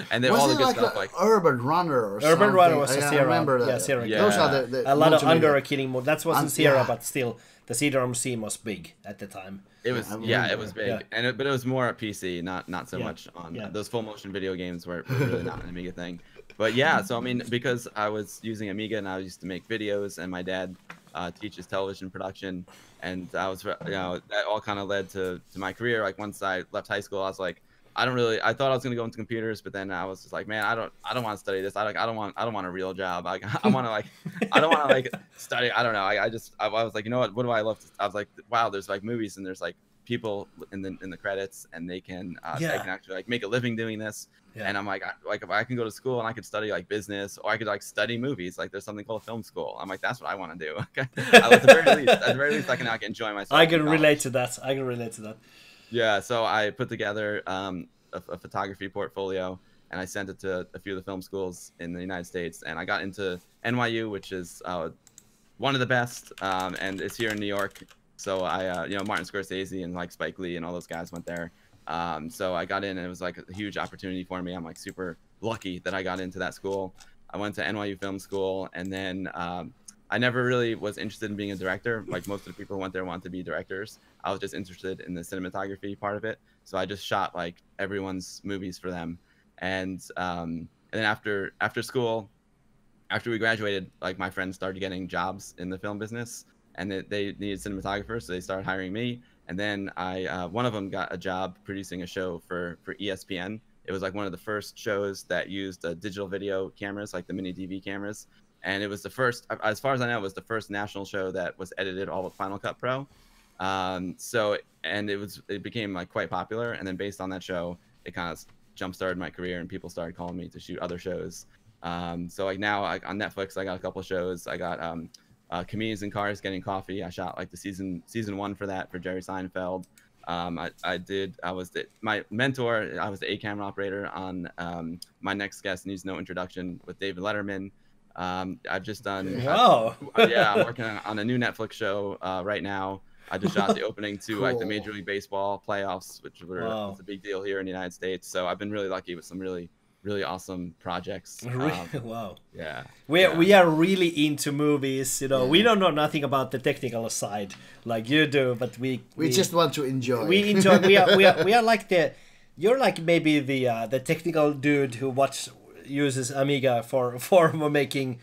and then all the good stuff like Urban Runner or something. Urban Runner was a I Sierra. remember that. Yeah, Sierra. Yeah. Those are the a lot of multimedia. under-killing mode. That wasn't Sierra, yeah. but still, the CD-ROM scene was big at the time. It was it was big, Yeah. but it was more at PC, not so much on those full motion video games were really not an Amiga thing. But yeah, so I mean, because I was using Amiga and I used to make videos, and my dad teaches television production, and I was that all kind of led to my career. Like once I left high school, I was like, I thought I was gonna go into computers, but then I was just like, man, I don't want to study this. I don't want a real job. Like I want to I don't want to study. I don't know. I was like, you know what do I love? I was like, wow, there's like movies and there's like people in the credits, and they can actually like make a living doing this. Yeah. And I'm like if I can go to school and I could study like business, or I could like study movies, like there's something called film school. I'm like, that's what I want to do. At the very least, I can enjoy myself. I can relate to that. Yeah, so I put together a photography portfolio, and I sent it to a few of the film schools in the United States, and I got into NYU, which is one of the best, and it's here in New York. So I, Martin Scorsese and like Spike Lee and all those guys went there. So I got in, and it was like a huge opportunity for me. I'm like super lucky that I got into that school. I went to NYU Film School, and then I never really was interested in being a director. Like most of the people who went there wanted to be directors. I was just interested in the cinematography part of it. So I just shot like everyone's movies for them. And then after school, after we graduated, like my friends started getting jobs in the film business, and they needed cinematographers, so they started hiring me. And then one of them got a job producing a show for ESPN. It was like one of the first shows that used digital video cameras, like the mini DV cameras. And it was the first, as far as I know, it was the first national show that was edited all with Final Cut Pro. It became like quite popular. And then based on that show, it kind of jump-started my career, and people started calling me to shoot other shows. So like now on Netflix, I got a couple shows. I got Comedians in Cars Getting Coffee. I shot like the season 1 for that for Jerry Seinfeld. My mentor. I was the A-camera operator on My Next Guest Needs No Introduction with David Letterman. I've just done. Wow. I'm working on a new Netflix show right now. I just shot the opening to like the Major League Baseball playoffs, which was a big deal here in the United States. So I've been really lucky with some really awesome projects. Wow. Yeah. We are really into movies. We don't know nothing about the technical side like you do, but we just want to enjoy. We enjoy. we are like you're like maybe the technical dude who uses Amiga for making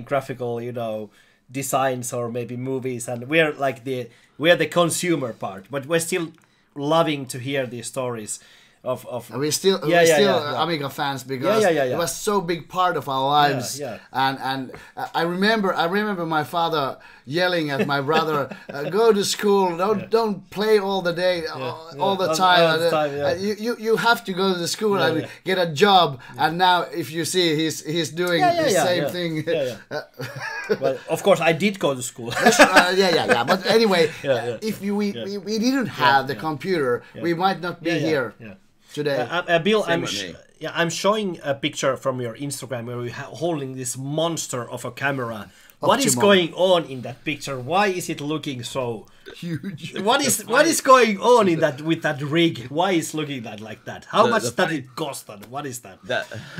graphical designs or maybe movies, and we are the consumer part, but we're still loving to hear these stories. of And we're still Amiga fans because it was so big part of our lives. And I remember my father yelling at my brother, "Go to school! Don't play all the day, all the time. You have to go to the school and get a job." And now, if you see, he's doing the same thing. Well, of course, I did go to school. But anyway, if we didn't have the computer, we might not be here. Today. Bill, I'm showing a picture from your Instagram where you're holding this monster of a camera. What is going on in that picture? Why is it looking so huge? What is going on in that with that rig? Why is looking like that? How much does it cost? What is that?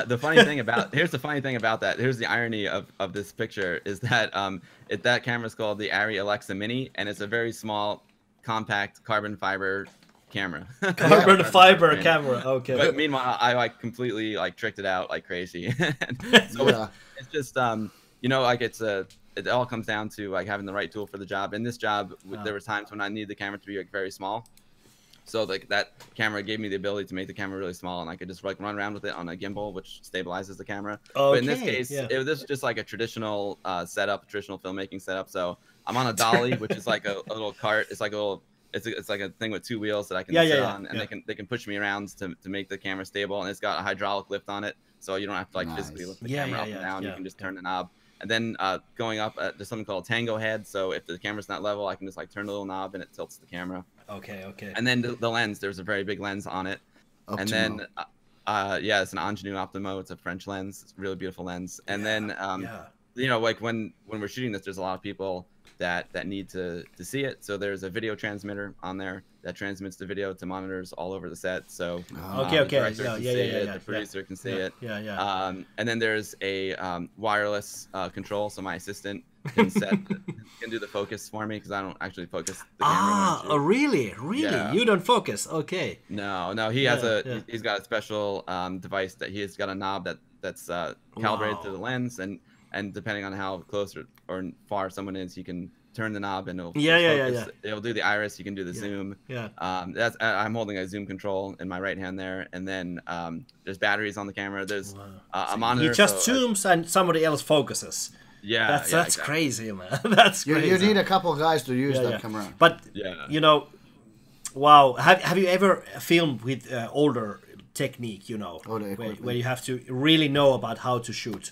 The funny thing about here's the funny thing about that. Here's the irony of this picture is that that camera is called the Arri Alexa Mini, and it's a very small, compact carbon fiber camera. Carbon fiber camera. Okay. But meanwhile, I completely tricked it out like crazy. So it's just you know, it all comes down to having the right tool for the job. In this job, there were times when I needed the camera to be very small. So that camera gave me the ability to make the camera really small, and I could just run around with it on a gimbal, which stabilizes the camera. Okay, but in this case, this is just like a traditional setup, traditional filmmaking setup. So I'm on a dolly, which is like a little cart. It's like a little. It's like a thing with two wheels that I can sit on, and they can push me around to make the camera stable, and it's got a hydraulic lift on it, so you don't have to physically lift the camera up and down. You can just turn the knob, and then going up, there's something called a tango head. So if the camera's not level, I can just turn the little knob and it tilts the camera. Okay. And then the lens, there's a very big lens on it, and then it's an Angenu Optimo. It's a French lens. It's a really beautiful lens. And then you know, when we're shooting this, there's a lot of people that need to see it. So there's a video transmitter on there that transmits the video to monitors all over the set. So the director can see it, the producer can see it. And then there's a wireless control, so my assistant can can do the focus for me because I don't actually focus the camera. Really? Yeah. You don't focus? Okay. No. He has he's got a special device that he's got a knob that's calibrated to the lens, and depending on how close or far someone is, you can turn the knob and it'll it'll do the iris. You can do the zoom. I'm holding a zoom control in my right hand there, and then there's batteries on the camera. There's a monitor. He just zooms and somebody else focuses. That's exactly. Crazy, man. That's crazy. You need a couple guys to use that camera. But you know, wow. Have you ever filmed with older technique? You know, where you have to really know about how to shoot.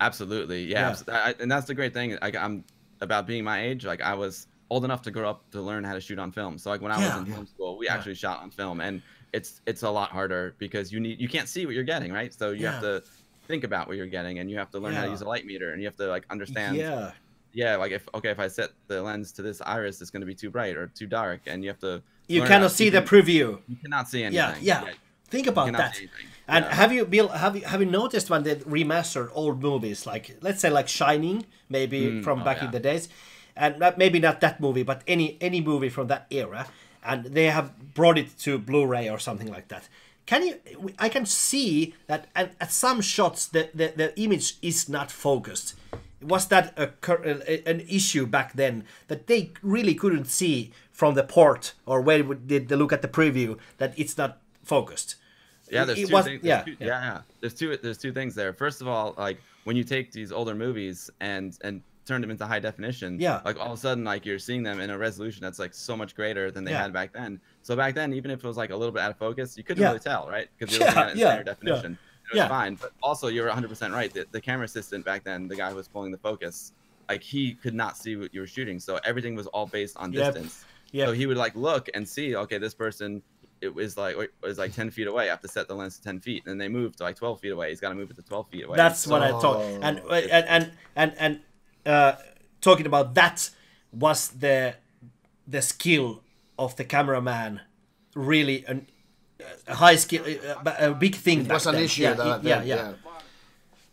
Absolutely, and that's the great thing. I'm about being my age. I was old enough to grow up to learn how to shoot on film. So when I was in film school, we actually shot on film, and it's a lot harder because you can't see what you're getting, right? So you have to think about what you're getting, and you have to learn how to use a light meter, and you have to understand. If I set the lens to this iris, it's going to be too bright or too dark, and you have to. You cannot see the preview. You cannot see anything. Think about that. And have you noticed when they remastered old movies, let's say Shining, maybe from back in the days, and maybe not that movie, but any movie from that era, and they have brought it to Blu-ray or something like that. I can see that at some shots the image is not focused. Was that an issue back then that they really couldn't see from the port or where did they look at the preview that it's not focused? Yeah, there's two things there. First of all, when you take these older movies and turn them into high definition, all of a sudden you're seeing them in a resolution that's so much greater than they had back then. So back then, even if it was a little bit out of focus, you couldn't really tell, right? Because you're looking at it in standard definition. It was fine. But also, you're 100% right. The camera assistant back then, the guy who was pulling the focus, he could not see what you were shooting. So everything was all based on distance. So he would look and see, okay, this person. It was 10 feet away. I have to set the lens to 10 feet, and then they move to 12 feet away. He's got to move it to 12 feet away. That's what I thought. And talking about that, was the skill of the cameraman really a high skill, a big thing? It was an issue.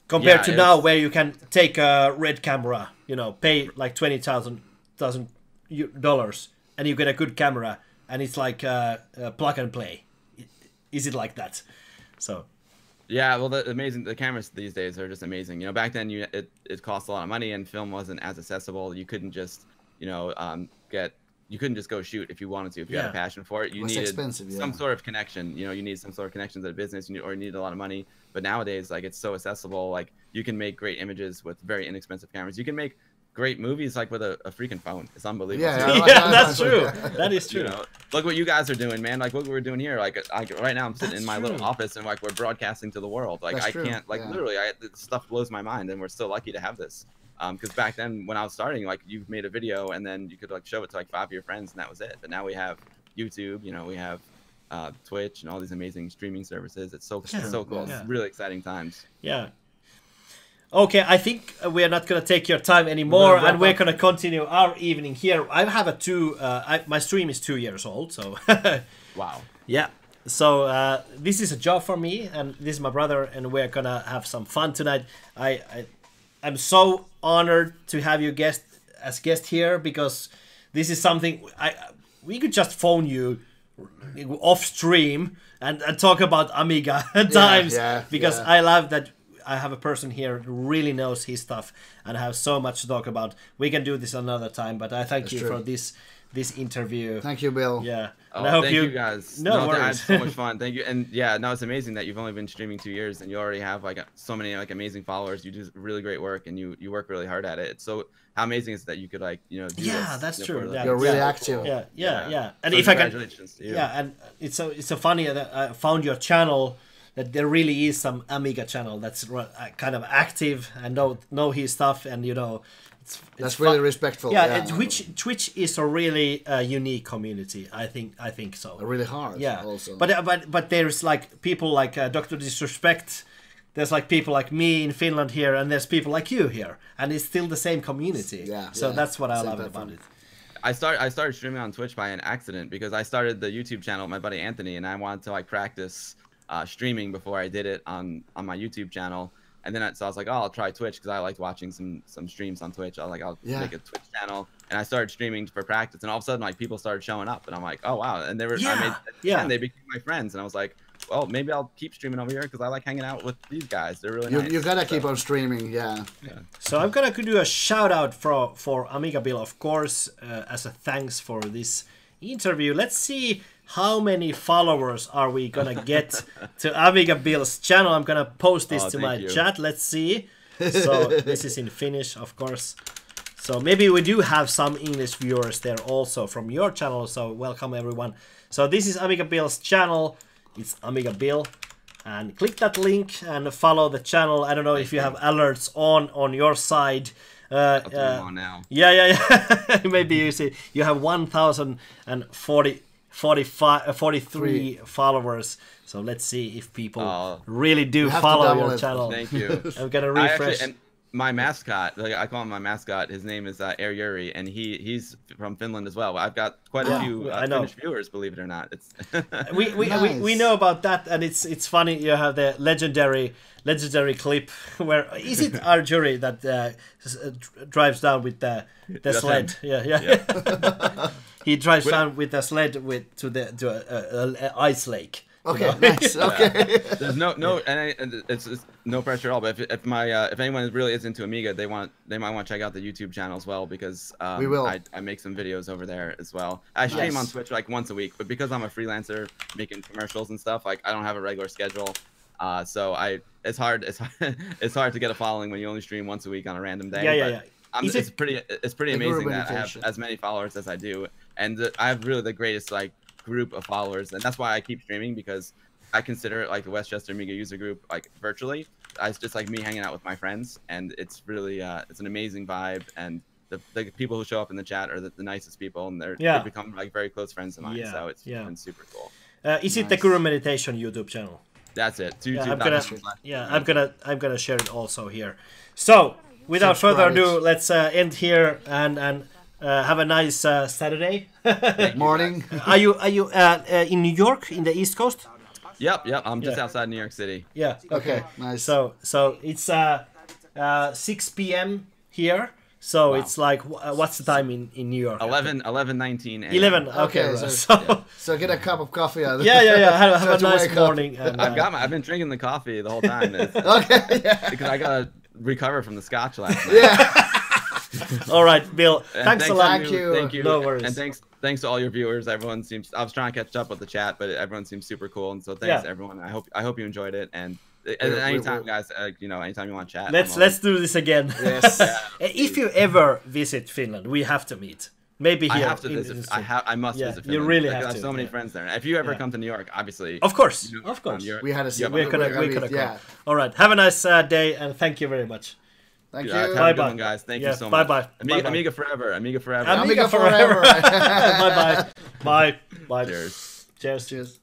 Compared to now, where you can take a red camera, pay $20,000, and you get a good camera. And it's plug and play. Is it like that? So. Yeah, well, the cameras these days are just amazing. Back then it cost a lot of money, and film wasn't as accessible. You couldn't just get you couldn't just go shoot if you wanted to. If you had a passion for it, you needed some sort of connection. You know, you need some sort of connections at a business, or you need a lot of money. But nowadays, like, it's so accessible. Like, you can make great images with very inexpensive cameras. You can make great movies like with a freaking phone. It's unbelievable. Yeah, that's true. That is true. You know, look what you guys are doing, man. Like, what we're doing here. Like right now, I'm sitting in my little office and like we're broadcasting to the world. Like, I can't, like, literally, this stuff blows my mind, and we're so lucky to have this. Because back then when I was starting, like, you made a video and then you could like show it to like 5 of your friends and that was it. But now we have YouTube, you know, we have Twitch and all these amazing streaming services. It's so cool. It's really exciting times. Yeah. Okay, I think we are not going to take your time anymore, and we're going to continue our evening here. I have my stream is 2 years old, so wow. Yeah. So this is a job for me, and this is my brother, and we're going to have some fun tonight. I'm so honored to have you as guest here, because this is something we could just phone you off stream and talk about Amiga times, because I love that I have a person here who really knows his stuff and have so much to talk about. We can do this another time, but I thank you for this interview. Thank you, Bill. Yeah. And I hope thank you guys. No worries. I had so much fun. Thank you. And yeah, no, it's amazing that you've only been streaming 2 years and you already have like so many like amazing followers. You do really great work and you work really hard at it. It's so how amazing is it that you could like, you know, do this, that's true. You're really active. Yeah. And so if I can, and it's so funny that I found your channel, that there really is some Amiga channel that's kind of active and know his stuff, and you know, that's really respectful. Yeah, Twitch is a really unique community. I think so. Really hard. Yeah. Also. But there's like people like Dr. Disrespect. There's like people like me in Finland here, and there's people like you here, and it's still the same community. Yeah. So that's what I love about it. I started streaming on Twitch by an accident because I started the YouTube channel with my buddy Anthony, and I wanted to like practice streaming before I did it on my YouTube channel. And then so I was like, oh, I'll try Twitch because I liked watching some streams on Twitch. I was like, I'll make a Twitch channel, and I started streaming for practice. And all of a sudden, like, people started showing up, and I'm like, oh wow! And they were, and they became my friends. And I was like, well, maybe I'll keep streaming over here because I like hanging out with these guys. They're really nice. You gotta keep on streaming, yeah. So I'm gonna do a shout out for Amiga Bill, of course, as a thanks for this interview. Let's see how many followers are we gonna get to Amiga Bill's channel. I'm gonna post this to my chat. Let's see. So this is in Finnish, of course. So maybe we do have some English viewers there also from your channel. So welcome everyone. So this is Amiga Bill's channel. It's Amiga Bill, and click that link and follow the channel. I don't know if you have alerts on your side. I'll turn them on now. Yeah. Maybe you see you have 1,043 followers. So let's see if people really do follow your channel. Thank you. I'm gonna refresh. And my mascot, like I call him my mascot. His name is Air Yuri, and he's from Finland as well. I've got quite a few Finnish viewers, believe it or not. It's we know about that, and it's funny. You have the legendary clip where is it our jury that drives down with the sled? Him. Yeah. He drives down with the sled to an ice lake. Okay, nice. Okay. There's no, and it's no pressure at all. But if anyone really is into Amiga, they might want to check out the YouTube channel as well, because we will. I make some videos over there as well. I stream on Twitch like once a week, but because I'm a freelancer making commercials and stuff, like I don't have a regular schedule. So it's hard to get a following when you only stream once a week on a random day. Yeah. It's pretty amazing that I have as many followers as I do, and I have really the greatest like group of followers, and that's why I keep streaming, because I consider it like the Westchester Amiga user group, like virtually. It's just like me hanging out with my friends, and it's really it's an amazing vibe, and the people who show up in the chat are the nicest people, and they become like very close friends of mine. So it's been super cool. Is it the Guru Meditation YouTube channel? That's it. I'm gonna share it also here. So without further ado, let's end here and have a nice Saturday morning. Are you in New York, in the East Coast? Yep. I'm just outside New York City. Yeah. Okay. Nice. So it's 6 p.m. here. So it's like what's the time in New York? 11:19 a.m. 11. Okay. Right. So get a cup of coffee. Yeah. Have a nice morning. And, I've been drinking the coffee the whole time. Okay. Yeah. Because I gotta recover from the scotch last night. Yeah. All right, Bill. And Thanks a lot. Thank you. Thank you. No worries. And thanks to all your viewers. Everyone seems. I was trying to catch up with the chat, but everyone seems super cool. And so thanks everyone. I hope you enjoyed it. And anytime, guys, anytime you want to chat. Let's do this again. Yes. If you ever visit Finland, we have to meet. Maybe here. I have to visit. I must visit Finland. You really have I to. have so many friends there. If you ever come to New York, obviously. Of course. Of course. We had a We're gonna yeah. All right. Have a nice day, and thank you very much. Thank you. Have a good one, guys. Thank you so much. Bye-bye. Amiga forever. Amiga forever. Amiga forever. Bye-bye. Bye. Bye. Cheers. Cheers. Cheers.